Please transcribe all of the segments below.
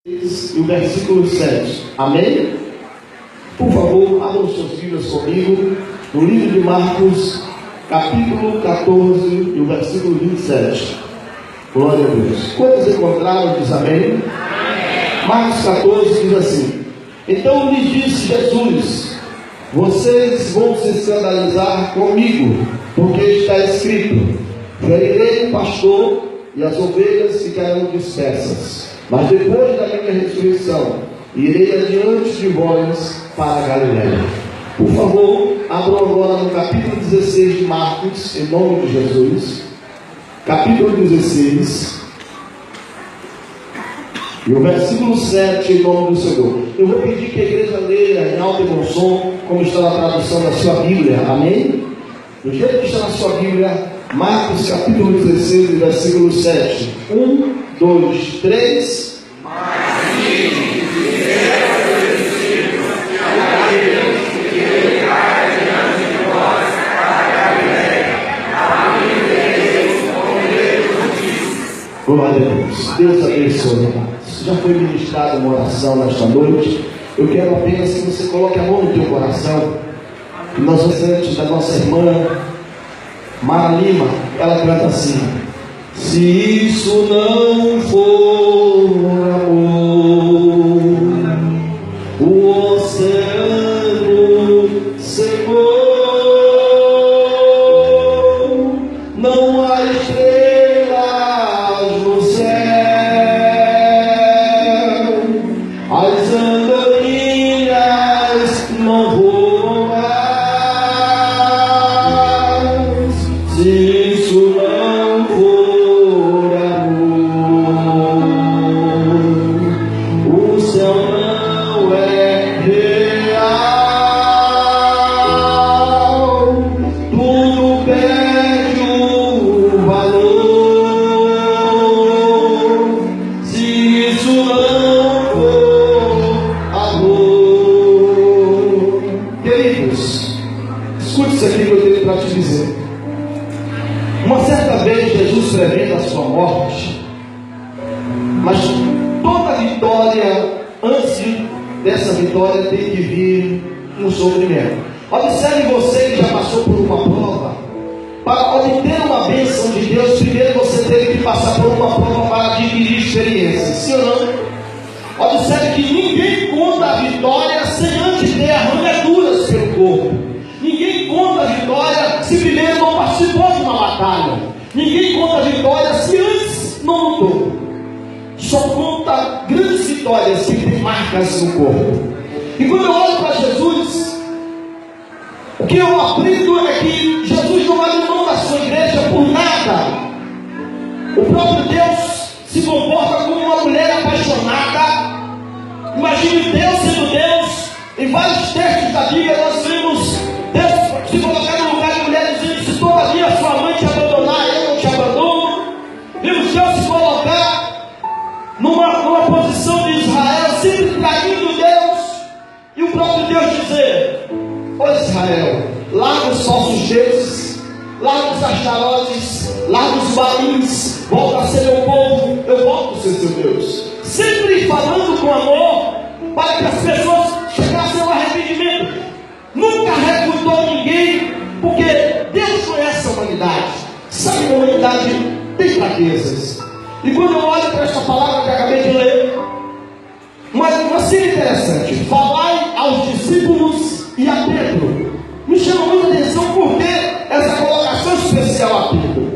E o versículo 7. Amém? Por favor, abram suas Bíblias comigo no livro de Marcos, capítulo 14 e o versículo 27. Glória a Deus. Quantos encontraram? Diz amém? Amém. Marcos 14 diz assim: então lhes disse Jesus: vocês vão se escandalizar comigo, porque está escrito: ferirei o pastor e as ovelhas ficarão dispersas. Mas depois da minha ressurreição, irei adiante de vós para a Galiléia. Por favor, abram agora no capítulo 16 de Marcos, em nome de Jesus. Capítulo 16. E o versículo 7, em nome do Senhor. Eu vou pedir que a igreja leia em alto e bom som, como está na tradução da sua Bíblia. Amém? Do jeito que está na sua Bíblia, Marcos capítulo 16, versículo 7. 1, 2, 3. Glória a Deus. Deus abençoe, irmãos. Já foi ministrada uma oração nesta noite. Eu quero apenas que você coloque a mão no teu coração. Nós vamos antes da nossa irmã Mara Lima. Ela canta assim: se isso não for amor, o oceano secou, não há estrelas no céu, as andorinhas não voam mais, se isso não for amor, o céu não é real, tudo perde o valor, se isso não for amor. Queridos, escute isso aqui que eu tenho para te dizer. Uma certa vez Jesus prevendo a sua morte, mas toda vitória, antes dessa vitória, tem que vir um sofrimento. Observe você que já passou por uma prova. Para obter uma bênção de Deus, primeiro você teve que passar por uma prova para adquirir experiência. Sim ou não? Observe que ninguém conta a vitória sem antes ter arranhaduras pelo corpo. Ninguém conta a vitória se primeiro não participou de uma batalha. Ninguém conta a vitória se antes não lutou. Só conta grandes vitórias que têm marcas no corpo. E quando eu olho para Jesus, o que eu aprendo é que Jesus não abre mão da sua igreja por nada. O próprio Deus se comporta como uma mulher apaixonada. Imagine Deus sendo Deus. Em vários textos da Bíblia nós vemos Deus se colocar no lugar de mulher dizendo: se todavia sua mãe te abandonar, eu não te abandono. Vemos Deus se colocar numa posição de Israel, sempre traindo Deus, e o próprio Deus dizer: ó Israel, larga os falsos deuses, larga os astarotes, larga os balins, volta a ser meu povo, eu volto a ser seu Deus. Sempre falando com amor, para que as pessoas chegassem ao arrependimento. Nunca refutou ninguém, porque Deus conhece a humanidade, sabe que a humanidade tem fraquezas. E quando eu olho para esta palavra que acabei de ler, uma cena interessante: falai aos discípulos e a Pedro. Me chama muita atenção porque essa colocação especial a Pedro.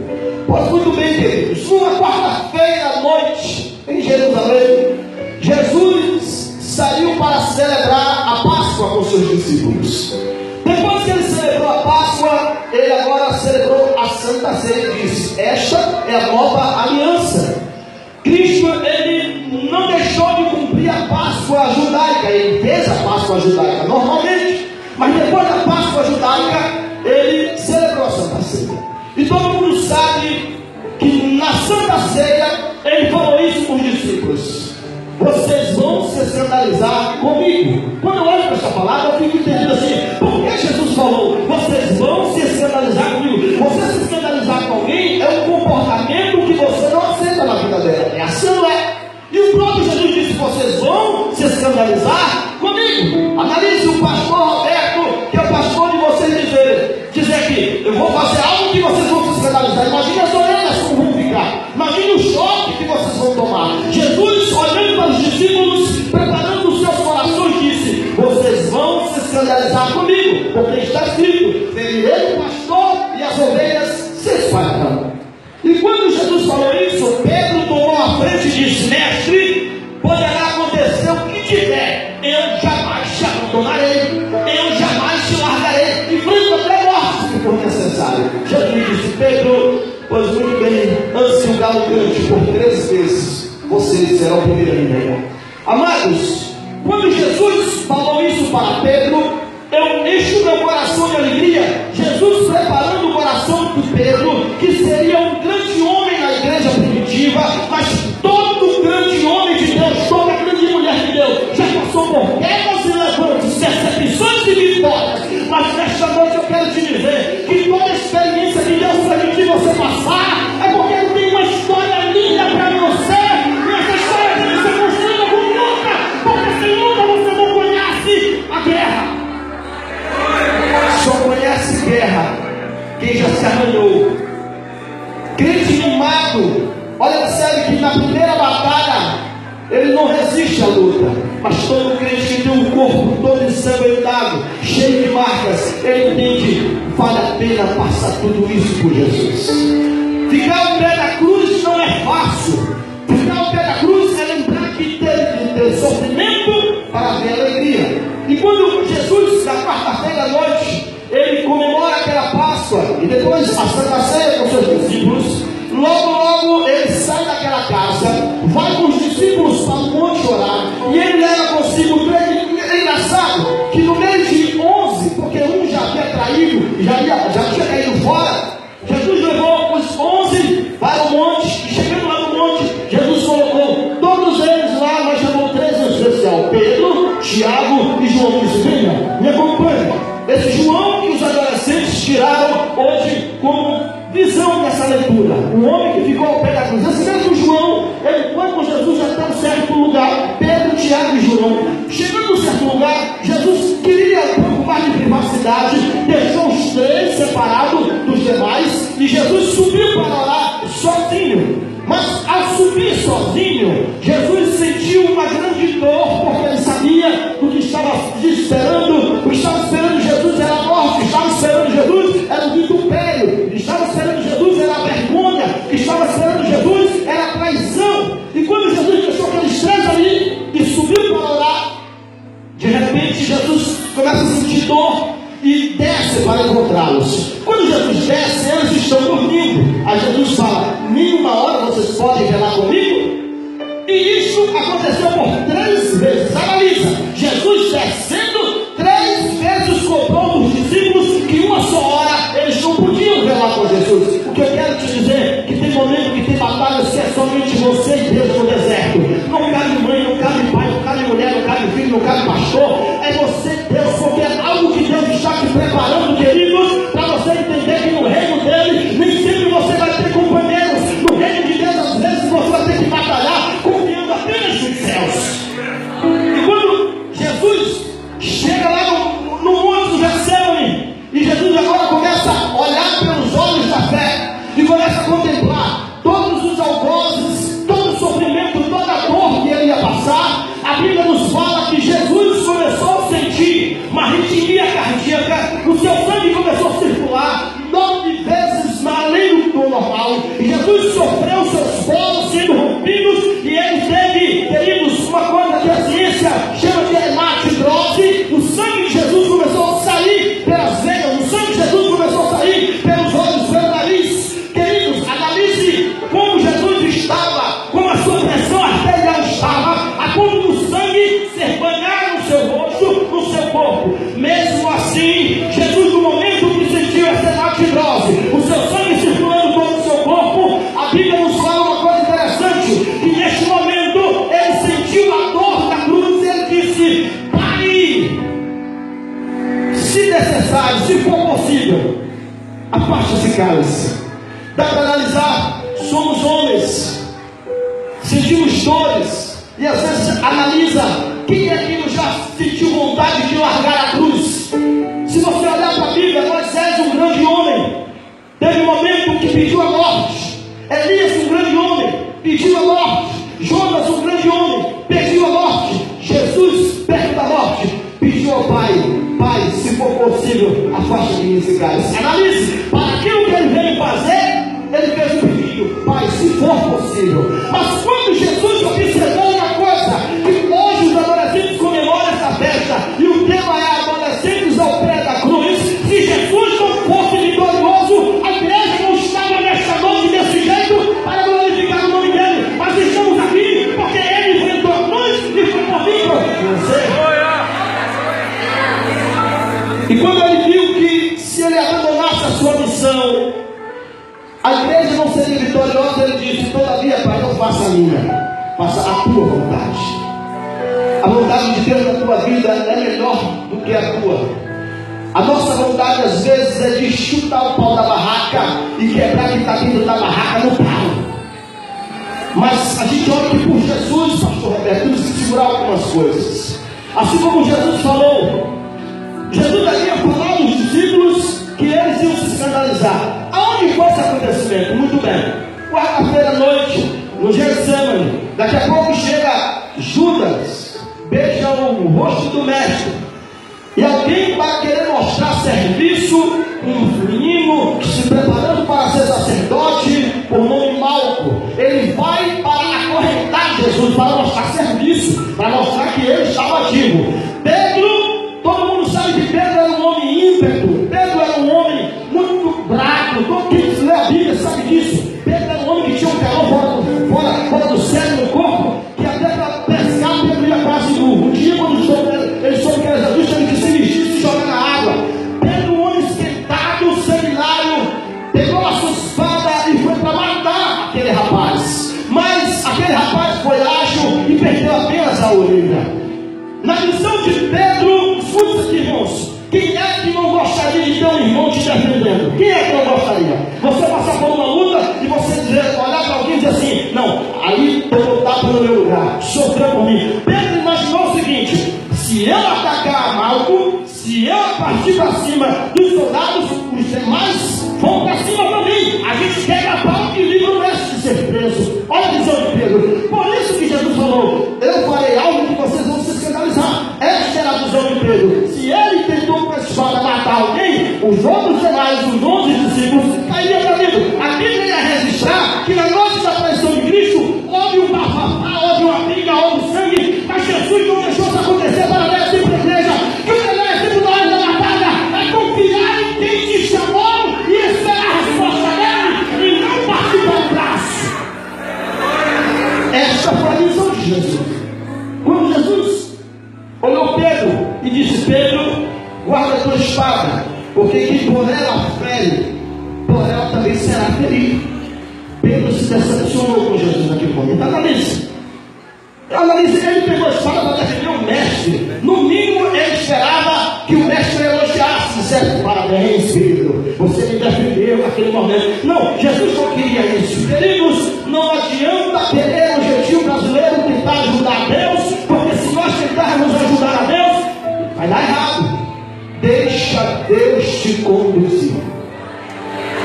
Pois muito bem, queridos, numa quarta-feira à noite em Jerusalém, Jesus saiu para celebrar a Páscoa com seus discípulos. Depois que ele celebrou a Páscoa, ele agora celebrou a Santa Ceia e disse: esta é a nova aliança. Cristo, ele não deixou de cumprir a Páscoa judaica. Ele fez a Páscoa judaica normalmente, mas depois da Páscoa judaica ele celebrou a Santa Ceia. E todo mundo sabe que na Santa Ceia ele falou isso para os discípulos: vocês vão se escandalizar comigo. Quando eu olho para essa palavra, eu fico entendendo assim: por que Jesus falou, vocês vão se escandalizar comigo? Você se escandalizar com alguém é um comportamento que você não aceita na vida dela. É assim, não é? E o próprio Jesus disse: vocês escandalizar comigo. Analise o pastor Roberto, que é o pastor de vocês, dizer aqui: eu vou fazer algo que vocês vão se escandalizar. Imagine as orelhas como vão ficar. Imagine o choque que vocês vão tomar. Jesus, olhando para os discípulos, preparando os seus corações, disse: vocês vão se escandalizar comigo, porque está escrito: ferirei o pastor e as ovelhas se espalharão. E quando Jesus falou isso, Pedro tomou a frente e disse: mestre, poderá acontecer o que tiver, eu jamais te abandonarei, eu jamais te largarei, enfrento até a morte se for necessário. Jesus disse: Pedro, pois muito bem, antes que o galo cante por 3 vezes, vocês serão o primeiro a me negar. Amados, quando Jesus falou isso para Pedro, eu encho meu coração de alegria. Jesus preparando o coração de Pedro, que seria um grande homem na igreja primitiva, mas todo grande homem de Deus, toda grande mulher de Deus, já passou por quedas e levantes, percepções e vitórias. Mas nesta noite eu quero te dizer que toda a experiência que Deus permitiu você passar é porque Ele tem uma história linda para você. E essa história tem que ser construída com luta, porque sem luta você não conhece a guerra. Só conhece guerra quem já se arranhou. Crente mimado, olha, percebe que na primeira batalha ele não resiste à luta. Mas todo crente que tem um corpo todo ensanguentado, cheio de marcas, ele entende: vale a pena passar tudo isso por Jesus. Ficar ao pé da cruz não é fácil. Ficar ao pé da cruz é lembrar que tem sofrimento para ver alegria. E quando Jesus, na quarta-feira à noite, ele comemora aquela Páscoa, e depois a Santa Ceia com seus discípulos, logo ele sai daquela casa, vai com os discípulos para o monte orar, e ele leva consigo 3. É engraçado que no meio de 11, porque um já havia traído, já tinha caído fora, Jesus levou os 11 para o monte, e chegando lá no monte, Jesus colocou todos eles lá, mas chamou 3 em especial: Pedro, Tiago e João. Disse: venha, me acompanhe. Esse João que os adolescentes tiraram hoje como visão dessa leitura, o homem que ficou ao pé da cruz. Esse mesmo João, ele foi com Jesus até um certo lugar. Pedro, Tiago e João. Chegando a um certo lugar, Jesus queria um pouco mais de privacidade, deixou os 3 separados dos demais, e Jesus subiu para orar sozinho. Mas ao subir sozinho, Jesus sentiu uma grande dor, porque ele sabia do que estava esperando. O que estava esperando Jesus era a morte, o que estava esperando Jesus era o vitupério, o que estava esperando Jesus era a vergonha, o que estava esperando Jesus era a traição. E quando Jesus deixou aqueles 3 ali e subiu para orar, de repente Jesus começa a sentir dor e desce para encontrá-los. Quando Jesus desce, eles estão dormindo. Aí Jesus fala: nenhuma hora vocês podem velar comigo? E isso aconteceu por 3 vezes. Analisa: Jesus descendo 3 vezes cobrou dos discípulos que uma só hora eles não podiam velar com Jesus. O que eu quero te dizer é que tem momento que tem batalhas que é somente você e Deus no deserto. Não cabe mãe, não cabe pai, não cabe mulher, não cabe filho, não cabe pastor. É você e Deus, porque é algo que Deus está te preparando, queridos, para você entender que no reino dele nem sempre você vai ter companheiros. No reino de Deus, às vezes você vai ter que batalhar confiando apenas nos céus. E quando Jesus chega lá no monte do Getsemane, e Jesus agora começa a olhar pelos olhos da fé, e começa a contemplar todos os algozes, todo o sofrimento, toda a dor que ele ia passar. A Bíblia nos fala que Jesus começou a sentir uma arritmia cardíaca, o seu sangue começou a circular 9 vezes além do normal, e Jesus sofreu seus poros sendo rompidos, e ele teve, queridos, uma coisa que a ciência chama de hematidrose. O sangue de Jesus começou a sair pelas veias, o sangue de Jesus começou a sair pelos olhos, pelo nariz. Queridos, analise como Jesus estava, como a sua pressão arterial estava, a ponto do sangue ser banhado no seu rosto, no seu corpo. Mesmo assim, Jesus, no momento que sentiu essa hematidrose, o seu sangue circulando todo o seu corpo, a Bíblia nos fala uma coisa interessante, que neste momento ele sentiu a dor da cruz, e ele disse: Pai, se necessário, se for possível, afaste esse cálice. Dá para analisar, somos homens, sentimos dores, e às vezes analisa Quem é que não já sentiu vontade de largar a cruz? Se você olhar para a Bíblia, Moisés, um grande homem, teve um momento que pediu a morte. Elias, um grande homem, pediu a morte. Jonas, um grande homem, pediu a morte. Jesus, perto da morte, pediu ao Pai: Pai, se for possível, afaste de mim esse cálice. Analise, para aquilo que ele veio fazer, ele fez um pedido: Pai, se for possível. Mas quando Jesus observou uma coisa, que hoje os adolescentes comemoram essa festa, e o tema é adolescentes ao pé da cruz. Se Jesus não fosse vitorioso, a igreja não estava nesta noite desse jeito para glorificar o nome dele. Mas estamos aqui porque ele enfrentou a cruz e foi por mim e por você. E quando ele viu que se ele abandonasse a sua missão, a igreja não seria vitoriosa, ele disse: todavia, Pai, não faça a minha, faça a tua vontade. A vontade de Deus na tua vida é melhor do que a tua. A nossa vontade às vezes é de chutar o pau da barraca e quebrar quem está dentro da barraca no pau. Mas a gente olha que por Jesus, pastor Roberto, temos que segurar algumas coisas. Assim como Jesus falou, Jesus havia falado aos discípulos que eles iam se escandalizar. Aonde foi esse acontecimento? Muito bem, quarta-feira à noite, no Getsemane. Daqui a pouco chega Judas, beija o rosto do mestre, e alguém vai querer mostrar serviço, um menino se preparando para ser sacerdote, por nome Malco. Ele vai para acorrentar Jesus, para mostrar serviço, para mostrar que ele estava ativo. Pedro, todo mundo sabe que Pedro era um homem ímpeto, Pedro era um homem muito bravo. Todo quem lê a Bíblia sabe disso. Pedro era um homem que tinha um calor fora do cérebro, no corpo, que até para pescar Pedro ia quase nu. Um dia, quando ele soube que era Jesus, teve que se vestir e se jogar na água. Pedro, um homem esquentado, sanguinário, pegou a sua espada e foi para matar aquele rapaz. Mas aquele rapaz foi ágil e perdeu apenas a orelha. Na visão de Pedro, escuta isso aqui, irmãos. Quem é que não gostaria de ter um irmão te defendendo? Quem é que não gostaria? Você passar por uma luta e você olhar para alguém e dizer assim: não, aí tomou tapa no meu lugar, sofreu por mim. Pedro imaginou o seguinte: se eu atacar a Malco, se eu partir para cima dos soldados, os demais vão para cima também. A gente quebra a pau e livra o resto de ser preso. Olha a visão de Pedro. Por isso que Jesus falou: eu farei algo que vocês vão se escandalizar. Esta era a visão de Pedro. Se ele tentou com a espada matar alguém, os outros demais, os 11 discípulos, cairiam para dentro. A Bíblia ia registrar que na noite da traição de Cristo houve um bafafá, houve uma briga, houve sangue, mas Jesus não deixou isso acontecer para dar assim para a igreja. Que o melhor exemplo da hora da batalha é confiar em quem te chamou e esperar a resposta dele e não partir para o braço. Esta foi a visão de Jesus. Quando Jesus olhou Pedro e disse: Pedro, guarda a tua espada, porque quem por ela fere, por ela também será ferido. Pedro se decepcionou com Jesus naquele momento. Analise, ele pegou a espada para defender o mestre. No mínimo ele esperava que o mestre elogiasse, dissesse: parabéns, Pedro, você me defendeu naquele momento. Não, Jesus não queria isso. Queridos, não adianta querer o jeitinho brasileiro tentar ajudar a Deus, porque se nós tentarmos ajudar a Deus, vai dar errado. Deixa Deus te conduzir.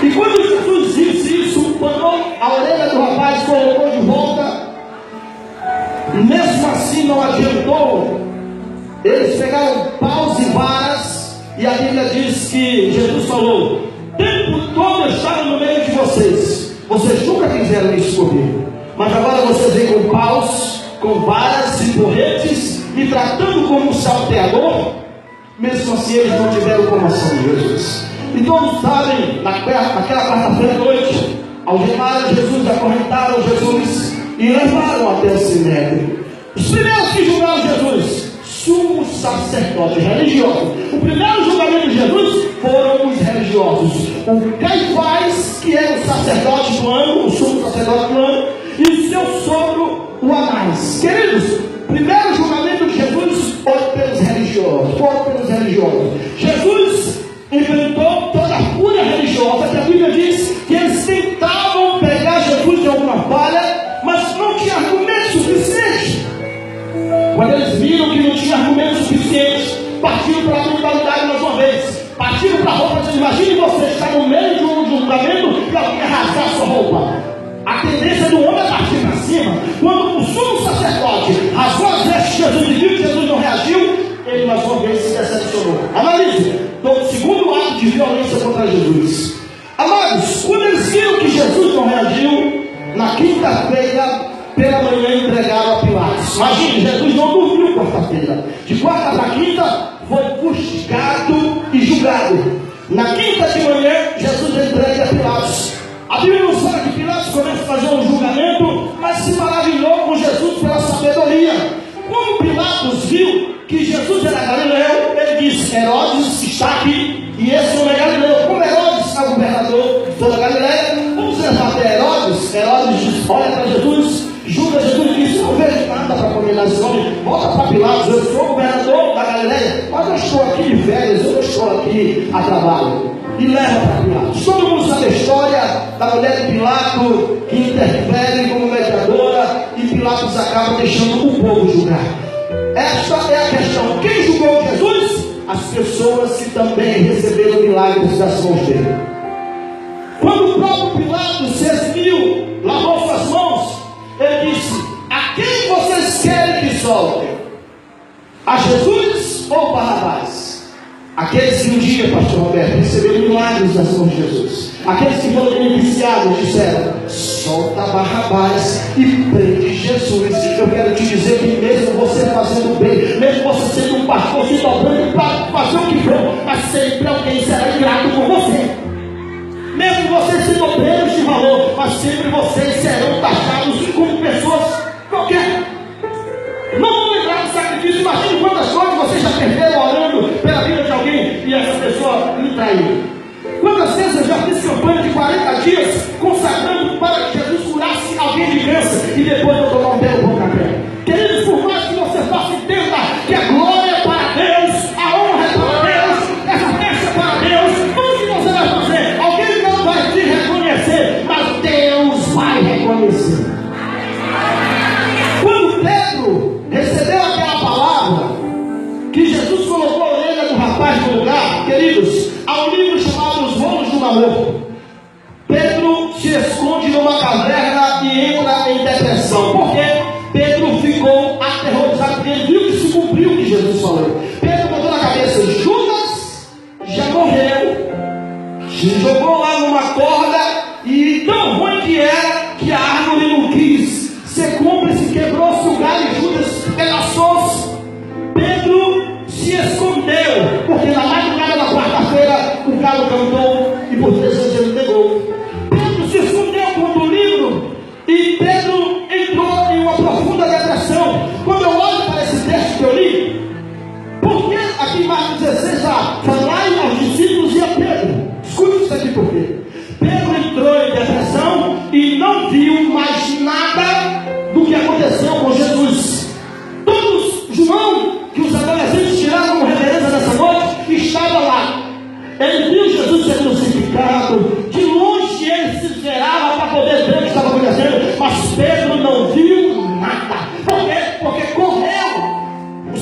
E quando Jesus disse isso, mandou a orelha do rapaz, colocou de volta. Mesmo assim não adiantou. Eles pegaram paus e varas, e a Bíblia diz que Jesus falou: o tempo todo eu estava no meio de vocês, vocês nunca quiseram me escolher, mas agora vocês vêm com paus, com varas e porretes, me tratando como um salteador. Mesmo assim eles não tiveram comoção de Jesus. E todos sabem, naquela quarta-feira à noite, algemaram Jesus, acorrentaram Jesus e levaram até o Sinédrio. Os primeiros que julgaram Jesus, sumos sacerdotes religiosos. O primeiro julgamento de Jesus foram os religiosos. O Caifás, que era o sacerdote do ano, o sumo sacerdote do ano, e o seu sogro, o Anás. Queridos, o primeiro julgamento de Jesus foi pelos religiosos. Jesus enfrentou toda a fúria religiosa, que a Bíblia diz que eles tentavam pegar Jesus de alguma falha, mas não tinha argumento suficiente. Quando eles viram que não tinha argumentos suficientes, partiram para a brutalidade mais uma vez. Partiram para a roupa, dizendo: imagine você estar no meio de um julgamento e alguém rasgar a sua roupa. A tendência do homem é partir para cima. Quando o sumo sacerdote rasgou as vestes de Jesus e viu que Jesus não reagiu, ele mais uma vez se decepcionou. Analise, o segundo ato de violência contra Jesus. Amados, quando eles viram que Jesus não reagiu, na quinta-feira, pela manhã, entregaram a Pilatos. Imagine, Jesus não dormiu quarta-feira. De quarta para quinta, foi fustigado e julgado. Na quinta de manhã, Jesus entrega a Pilatos. A Bíblia nos fala que Pilatos começa a fazer um julgamento, mas se maravilhou com Jesus pela sabedoria. Quando Pilatos viu que Jesus era galileu, ele disse: Herodes está aqui, e esse homem é galileu. Como Herodes é o governador de toda a Galileia, vamos levar até Herodes. Herodes diz: olha para Jesus, julga Jesus e diz: não vejo nada para condenar esse homem, volta para Pilatos, eu sou o governador da Galileia, mas eu estou aqui de férias, eu não estou aqui a trabalho. E leva para Pilatos. Todo mundo sabe a história da mulher de Pilatos que interfere como mediadora, e Pilatos acaba deixando o povo julgar. Esta é a questão: quem julgou Jesus? As pessoas que também receberam milagres das mãos dele. Quando o próprio Pilatos se eximiu, lavou suas mãos, ele disse: a quem vocês querem que solte? A Jesus ou Barrabás? Aqueles que um dia, pastor Roberto, receberam milagres das mãos de Jesus, aqueles que foram beneficiados, disseram: solta Barrabás e prende Jesus. Eu quero te dizer que mesmo você fazendo bem, mesmo você sendo um pastor se dobrando para fazer o que for, mas sempre alguém será ingrato com você. Mesmo vocês sendo obreiros de valor, mas sempre vocês serão taxados como pessoas qualquer. Não vão lembrar do sacrifício. Imagine quantas coisas vocês já perderam orando pela vida de alguém e essa pessoa lhe traiu. Quantas vezes eu já fiz campanha de 40 dias consagrando para que Jesus curasse alguém de câncer e depois eu tomar um belo bom café. Queridos, por mais que você faça, entenda que a glória é para Deus, a honra é para Deus, essa festa é para Deus. Tudo que você vai fazer, alguém não vai te reconhecer, mas Deus vai reconhecer. Quando Pedro recebeu aquela palavra que Jesus colocou a orelha do rapaz no lugar, queridos, há um livro chamado Os Rolos do Namor. Pedro se esconde numa caverna e entra em depressão. Por quê? Pedro ficou aterrorizado, porque ele viu que se cumpriu o que Jesus falou. Pedro botou na cabeça: Judas já morreu, se jogou lá numa corda, e tão ruim que era que a árvore não quis ser cúmplice, quebrou-se o galho e Judas pedaçou-se. Pedro se escondeu, porque na madrugada da quarta-feira o galo cantou e por 3 vezes ele negou. Pedro se escondeu contra o livro e Pedro entrou em uma profunda depressão. Quando eu olho para esse texto que eu li, porque aqui em Marcos 16 falai aos discípulos e a Pedro. Escute isso aqui por quê. Pedro entrou em depressão e não viu mais nada do que aconteceu com Jesus. Todos, João, que os adolescentes tiraram como referência nessa noite, estava lá. Ele viu Jesus ser crucificado. De longe ele se esmerava para poder ver o que estava acontecendo, mas Pedro não viu nada. Por quê? Porque correu. O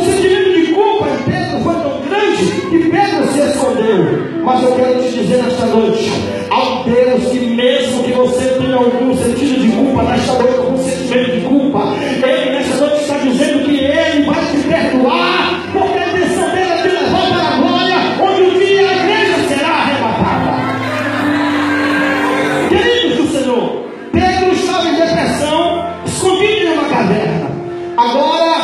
sentimento de culpa em Pedro foi tão grande que Pedro se escondeu. Mas eu quero te dizer nesta noite, ao Deus que mesmo que você tenha algum sentido de culpa, nesta noite algum sentimento de culpa, Ele nesta noite está dizendo que Ele vai te perdoar, porque a intenção dele é te levar para a glória, onde um dia a igreja será arrebatada. Queridos do Senhor, Pedro estava em depressão, escondido em uma caverna. Agora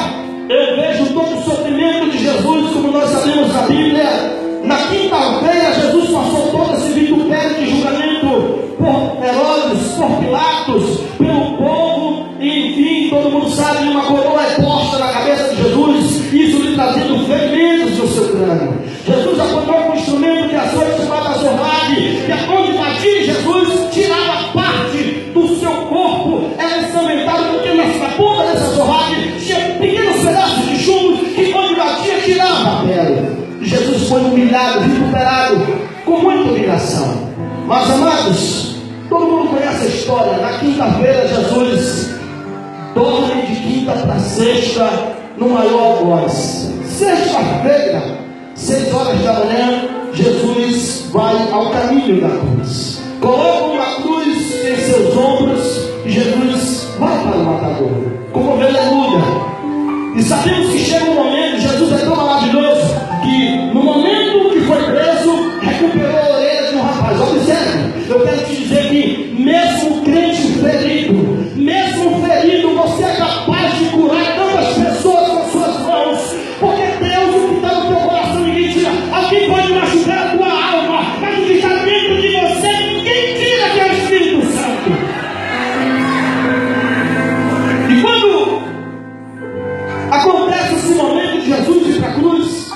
eu vejo todo o sofrimento de Jesus, como nós sabemos na Bíblia. Na quinta-feira, Jesus passou todo esse vitupério de julgamento por Herodes, por Pilatos, pelo povo, e enfim, todo mundo sabe, uma coroa é posta na cabeça de Jesus, isso lhe trazendo ferimentos no seu crânio. Jesus apontou com um instrumento que as outras chamada Zorlade, que onde batia Jesus, tirava parte do seu corpo, era ensanguentado, porque na ponta dessa Zorlade tinha pequenos pedaços de chumbo, que onde batia, tirava a pele. Jesus foi humilhado, vituperado, com muita humilhação. Mas, amados, todo mundo conhece a história. Na quinta-feira, Jesus dorme de quinta para sexta no maior algoz. Sexta-feira, 6 horas da manhã, Jesus vai ao caminho da cruz. Coloca uma cruz em seus ombros e Jesus vai para o matador, como ovelha muda. E sabemos que chega um momento, Jesus é tão maravilhoso, que no momento que foi preso, recuperou a orelha de um rapaz. Observe, eu quero te dizer que mesmo crente ferido, você é capaz de curar tantas pessoas com suas mãos, porque Deus, o que está no teu coração, ninguém tira. Alguém pode machucar a tua alma, mas o que está dentro de você, ninguém tira, que é o Espírito Santo. E quando acontece esse momento de Jesus ir para a cruz,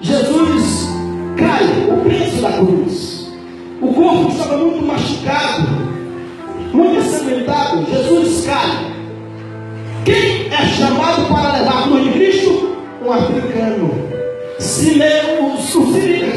Jesus cai, o preço da cruz. O corpo estava muito machucado, muito ensanguentado. Jesus cai. Quem é chamado para levar a cruz de Cristo? Um africano, Simão Sirineu,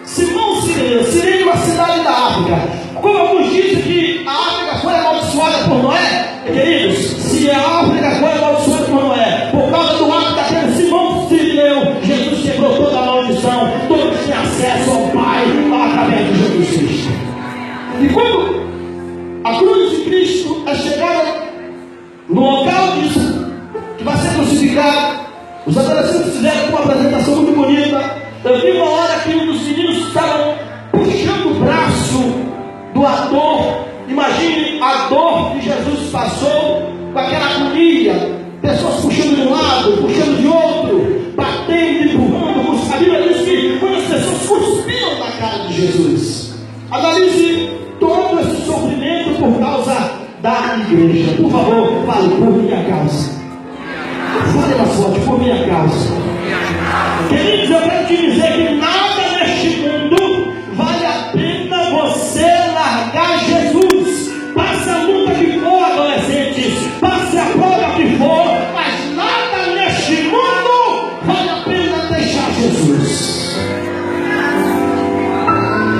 Cirene é uma cidade da África. Como alguns dizem que a África foi amaldiçoada por Noé, queridos, se a África foi amaldiçoada por Noé, por causa do ato daquele Simão Sirineu, Jesus quebrou toda a maldição, todos têm acesso ao Pai através de Jesus Cristo. E quando a cruz de Cristo é chegada no local disso, que vai ser crucificado, os adolescentes fizeram uma apresentação muito bonita. Eu vi uma hora que um dos meninos estavam puxando o braço do ator. Imagine a dor que Jesus passou com aquela agonia, pessoas puxando de um lado, puxando de outro, batendo, empurrando. A Bíblia diz que quando as pessoas cuspiam na cara de Jesus. Analise todo esse sofrimento por causa da igreja. Por favor, fale por minha causa. Fale mais forte, por minha causa. Queridos, eu quero te dizer que nada neste mundo vale a pena você largar Jesus. Passe a luta que for, adolescentes, passe a prova que for, mas nada neste mundo vale a pena deixar Jesus.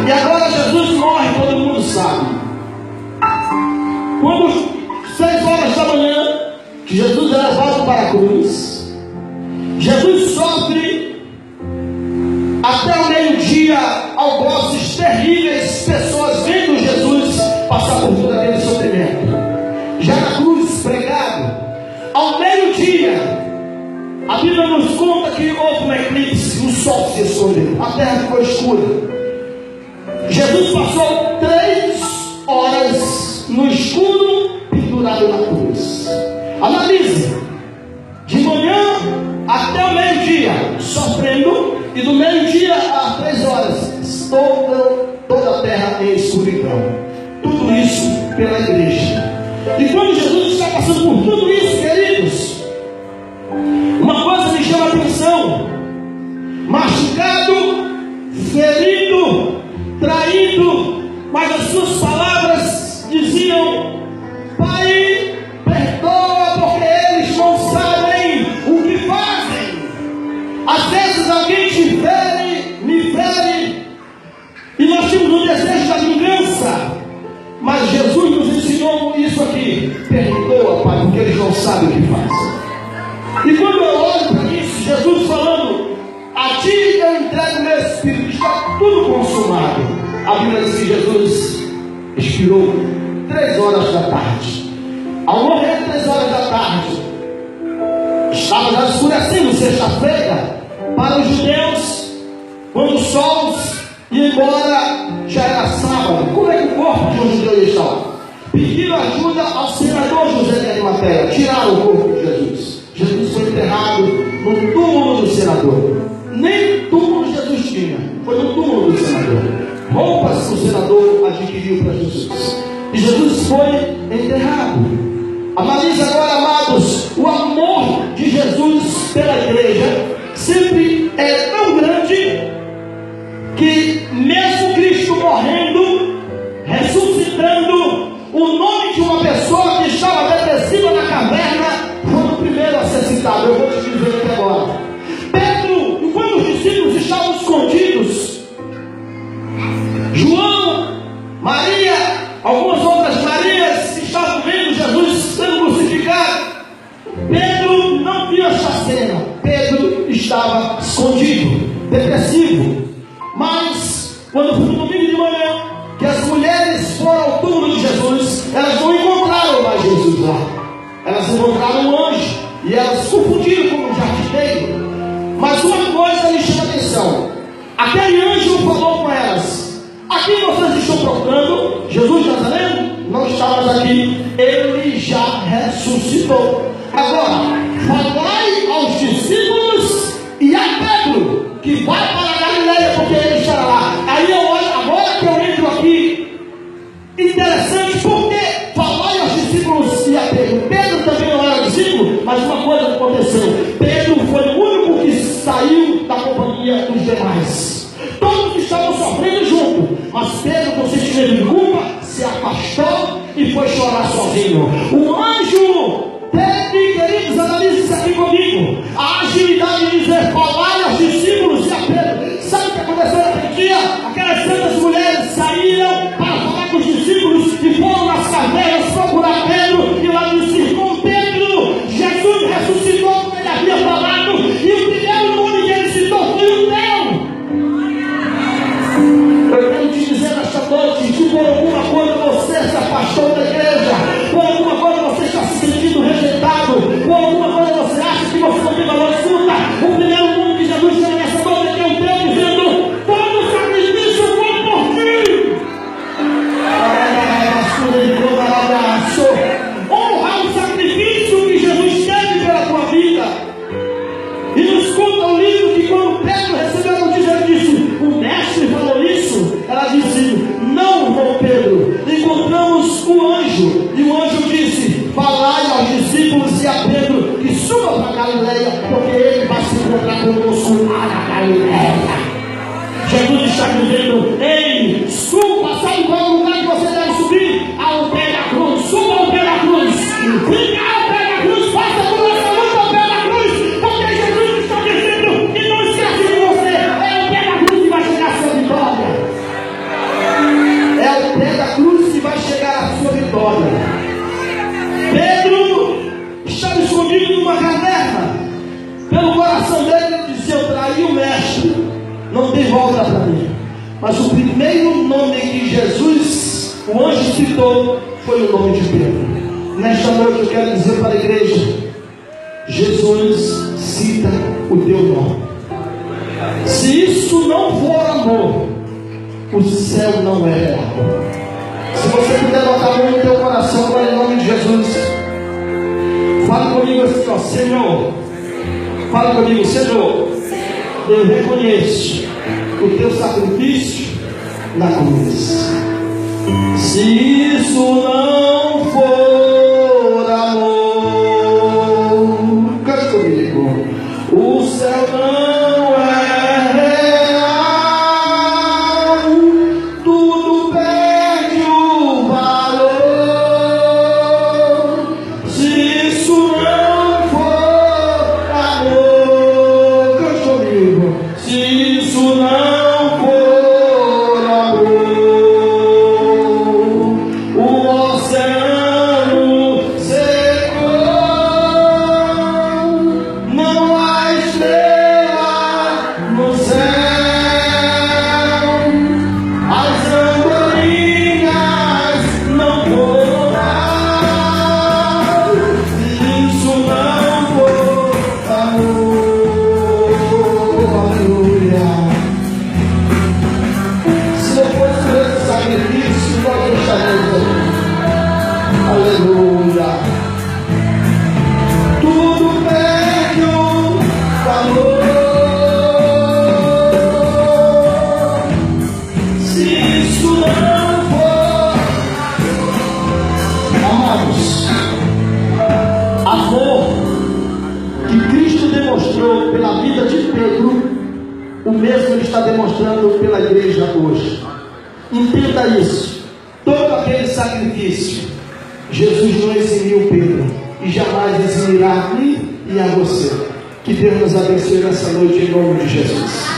E agora Jesus morre, todo mundo sabe. Quando 6 horas da manhã, Jesus é levado para a cruz, Jesus sofre até o meio-dia, algozes terríveis, pessoas vendo Jesus passar por todo aquele sofrimento. Já na cruz, pregado, ao meio-dia, a Bíblia nos conta que houve um eclipse, o sol se escondeu, a terra ficou escura. Jesus passou 3 horas no escuro, pendurado na cruz. Analise, de manhã até o meio-dia, sofrendo, e do meio-dia às 3 horas, toda a terra em escuridão. Tudo isso pela igreja. E quando Jesus está passando por tudo isso, queridos, uma coisa me chama a atenção: machucado, ferido, traído, mas as suas palavras diziam: Pai, perdoa, porque eles não sabem o que fazem. Às vezes alguém te fere, me fere, e nós temos um desejo da vingança, mas Jesus nos ensinou isso aqui: perdoa, Pai, porque eles não sabem o que fazem. E quando eu olho para isso, Jesus falando: a ti eu entrego meu espírito, está tudo consumado. A Bíblia diz que Jesus expirou 3 horas da tarde. Ao morrer 3 horas da tarde, estava já escurecendo, sexta-feira, para os judeus, quando o sol ia embora, já era sábado. Como é que o corpo de um judeu ia estar? Pediram ajuda ao senador José de Arimateia, tiraram o corpo de Jesus. Jesus foi enterrado no túmulo do senador. Nem túmulo Jesus tinha, foi no túmulo do senador. Roupas que o senador adquiriu para Jesus. E Jesus foi enterrado. Analise agora, amados, o amor de Jesus pela igreja sempre é tão grande que mesmo Cristo morrendo, ressuscitando, o nome de uma pessoa que estava depressiva na caverna foi o primeiro a ser citado. Eu vou te dizer aqui agora. Pedro, enquanto os discípulos estavam escondidos, João, Maria, algumas outras Marias estavam vendo Jesus sendo crucificado. estava escondido, depressivo. Mas, quando foi no domingo de manhã, que as mulheres foram ao túmulo de Jesus, elas não encontraram mais Jesus lá. Elas encontraram um anjo e elas se confundiram com um jardineiro. Mas uma coisa lhe chama a atenção: aquele anjo falou com elas: a quem vocês estão procurando? Jesus de Nazaré? Não está mais aqui, ele já ressuscitou. Agora, falai aos discípulos e a Pedro que vai para a Galileia, porque ele estará lá. Aí eu olho, agora que eu entro aqui, interessante, porque falai aos discípulos e a Pedro. Pedro também não era discípulo, mas uma coisa aconteceu: Pedro foi o único que saiu da companhia dos demais. Todos estavam sofrendo junto, mas Pedro, com sentimento de culpa, se afastou e foi chorar sozinho. O anjo teve, queridos, analise isso aqui comigo, a agilidade de dizer: falar aos discípulos e a Pedro. Sabe o que aconteceu naquele dia? Aquelas santas mulheres saíram para falar com os discípulos e foram nas cavernas procurar Pedro, e lá disse: com Pedro, Jesus ressuscitou como ele havia falado, e o primeiro nome que ele citou foi o teu. Eu quero te dizer nesta noite que por alguma coisa você se afastou da igreja, por alguma coisa você está se sentindo rejeitado, por alguma coisa você acha que você não tem valor. Escuta, o primeiro nome que Jesus chama nessa noite é o teu, dizendo: todo sacrifício foi por ti. Honra o sacrifício que Jesus teve pela tua vida. E nos conta o livro que quando Pedro recebeu a notícia, ele disse: o mestre falou isso. Ela disse: não, irmão Pedro, encontramos o anjo. E o anjo disse: falai aos discípulos e a Pedro que suba para Galileia, porque ele vai se encontrar conosco lá na Galileia. Jesus está dizendo: ei, suba. Sabe qual é o lugar que você deve subir? Ao pé da cruz. Suba ao pé da cruz. Fica ao pé da cruz. Faça por essa luta ao pé da cruz. Porque Jesus está dizendo que não esquece de você. É o pé da cruz que vai chegar a sua vitória. É o pé da cruz que vai chegar a sua vitória. Pedro estava escondido numa caverna. Pelo coração dele, ele disse: eu traí o mestre, não tem volta para mim. Mas o primeiro nome que Jesus, o anjo, citou foi o nome de Pedro. Nesta noite eu quero dizer para a igreja: Jesus cita o teu nome. Se isso não for amor, o céu não é real. Se você puder botar a mão no teu coração agora, em nome de Jesus, fale comigo assim, ó: Senhor, fale comigo: Senhor, eu reconheço o teu sacrifício na cruz. Se isso não for amor, cante comigo: o céu não é real, tudo perde o valor. Se isso não for amor, cante comigo: se isso não for amor, o oceano secou, não há estrela no céu, as andorinhas não voam. Se isso não for amor, aleluia. Se não fosse por esse sacrifício, nós não estaríamos aqui. Aleluia. Tudo perde o valor. Se isso não for, amados, amor que Cristo demonstrou pela vida de Pedro, o mesmo ele está demonstrando pela igreja hoje. Entenda isso. Todo aquele sacrifício, Jesus não eximiu Pedro e jamais eximirá a mim e a você. Que Deus nos abençoe nessa noite em nome de Jesus.